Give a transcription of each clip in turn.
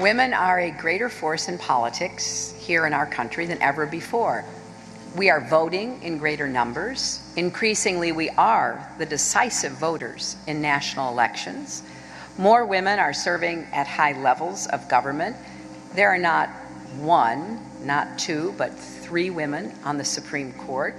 Women are a greater force in politics here in our country than ever before. We are voting in greater numbers. Increasingly, we are the decisive voters in national elections. More women are serving at high levels of government. There are not one, not two, but 3 women on the Supreme Court.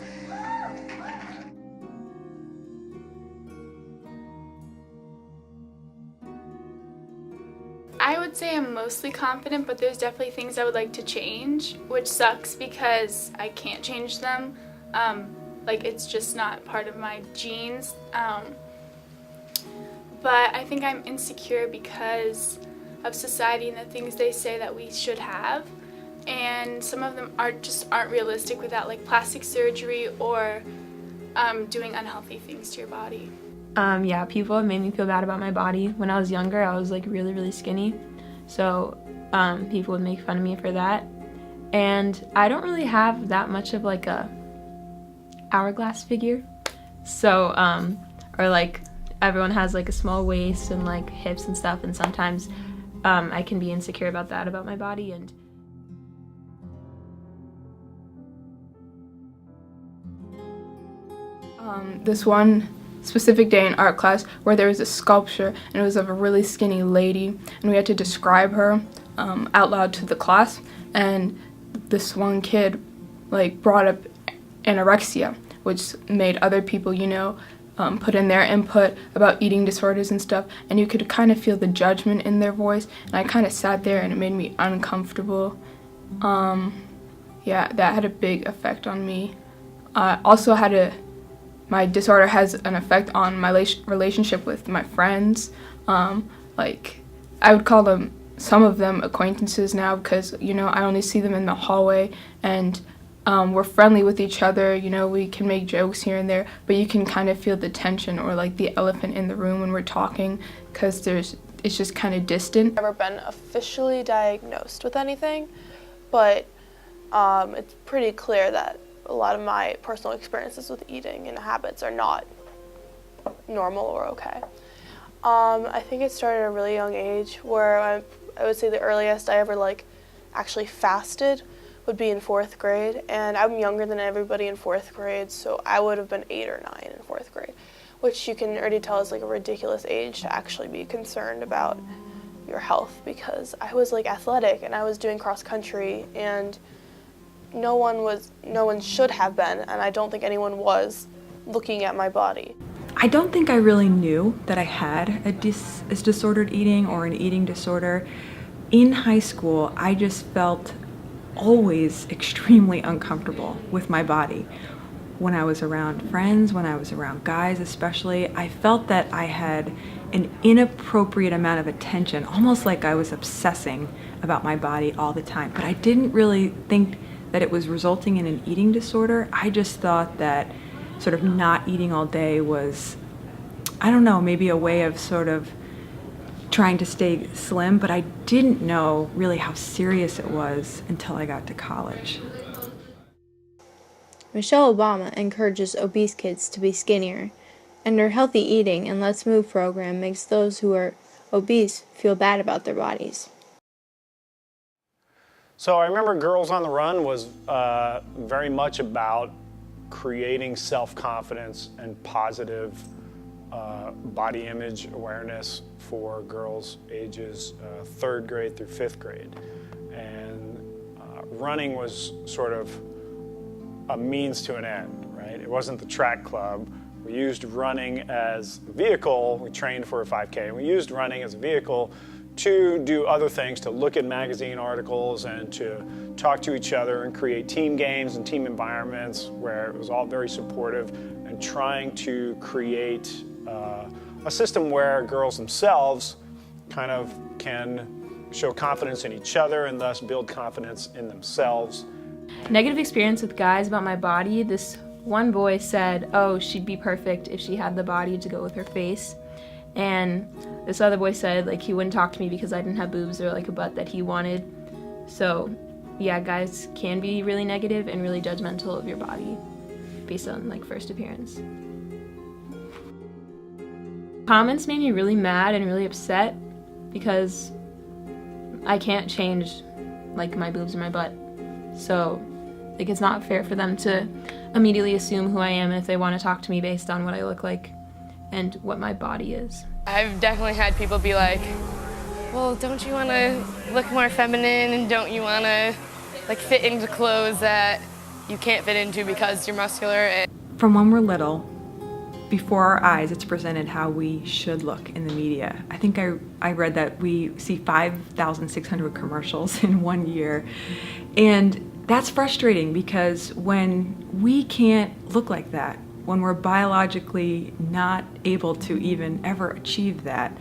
I would say I'm mostly confident, but there's definitely things I would like to change, which sucks because I can't change them. Like, it's just not part of my genes. But I think I'm insecure because of society and the things they say that we should have. And some of them aren't realistic without like plastic surgery or doing unhealthy things to your body. Yeah, people have made me feel bad about my body. When I was younger, I was like really skinny. So people would make fun of me for that. And I don't really have that much of like a hourglass figure. So, or like everyone has like a small waist and like hips and stuff. And sometimes I can be insecure about that, about my body. And this one specific day in art class where there was a sculpture and it was of a really skinny lady, and we had to describe her out loud to the class, and this one kid like brought up anorexia, which made other people, put in their input about eating disorders and stuff, and you could kind of feel the judgment in their voice, and I kind of sat there and it made me uncomfortable. Yeah, that had a big effect on me. Also my disorder has an effect on my relationship with my friends. Like, I would call some of them acquaintances now because, I only see them in the hallway, and we're friendly with each other, we can make jokes here and there, but you can kind of feel the tension or like the elephant in the room when we're talking because it's just kind of distant. I've never been officially diagnosed with anything, but it's pretty clear that a lot of my personal experiences with eating and habits are not normal or okay. I think it started at a really young age where I would say the earliest I ever actually fasted would be in 4th grade, and I'm younger than everybody in 4th grade, so I would have been 8 or 9 in 4th grade, which you can already tell is like a ridiculous age to actually be concerned about your health, because I was athletic and I was doing cross country, and no one should have been, and I don't think anyone was looking at my body. I don't think I really knew that I had a disordered eating or an eating disorder. In high school, I just felt always extremely uncomfortable with my body. When I was around friends, when I was around guys especially, I felt that I had an inappropriate amount of attention, almost like I was obsessing about my body all the time. But I didn't really think that it was resulting in an eating disorder. I just thought that sort of not eating all day was, I don't know, maybe a way of sort of trying to stay slim, but I didn't know really how serious it was until I got to college. Michelle Obama encourages obese kids to be skinnier, and her Healthy Eating and Let's Move program makes those who are obese feel bad about their bodies. So I remember Girls on the Run was very much about creating self-confidence and positive body image awareness for girls ages 3rd grade through 5th grade. And running was sort of a means to an end, right? It wasn't the track club. We used running as a vehicle. We trained for a 5K, and we used running as a vehicle to do other things, to look at magazine articles and to talk to each other and create team games and team environments where it was all very supportive, and trying to create a system where girls themselves kind of can show confidence in each other and thus build confidence in themselves. Negative experience with guys about my body. This one boy said, oh, she'd be perfect if she had the body to go with her face. And this other boy said he wouldn't talk to me because I didn't have boobs or a butt that he wanted. So yeah, guys can be really negative and really judgmental of your body based on first appearance. Comments made me really mad and really upset because I can't change like my boobs or my butt. So like it's not fair for them to immediately assume who I am if they want to talk to me based on what I look like and what my body is. I've definitely had people be like, well, don't you want to look more feminine, and don't you want to like fit into clothes that you can't fit into because you're muscular? From when we're little, before our eyes, it's presented how we should look in the media. I think I read that we see 5,600 commercials in 1 year. And that's frustrating because when we can't look like that, when we're biologically not able to even ever achieve that,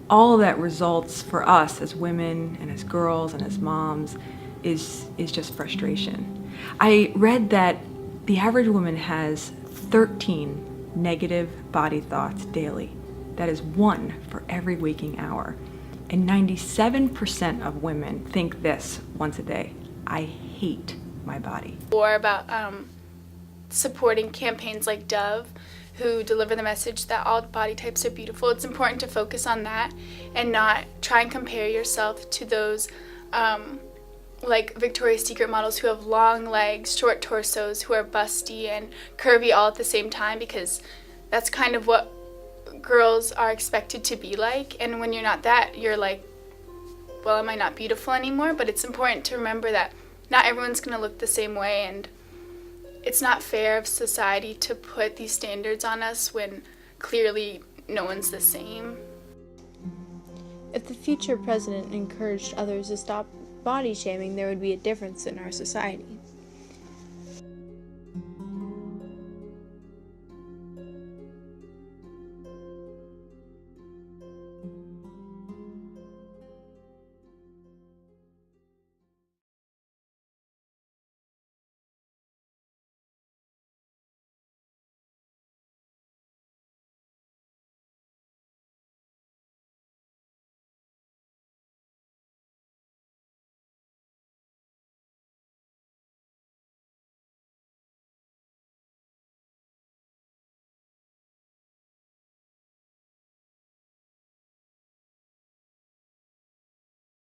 all that results for us as women and as girls and as moms is just frustration. I read that the average woman has 13 negative body thoughts daily. That is 1 for every waking hour. And 97% of women think this once a day: I hate my body. Or about supporting campaigns like Dove, who deliver the message that all body types are beautiful. It's important to focus on that and not try and compare yourself to those like Victoria's Secret models who have long legs, short torsos, who are busty and curvy all at the same time, because that's kind of what girls are expected to be like. And when you're not that, you're like, well, am I not beautiful anymore? But it's important to remember that not everyone's going to look the same way, and it's not fair of society to put these standards on us when clearly no one's the same. If the future president encouraged others to stop body shaming, there would be a difference in our society.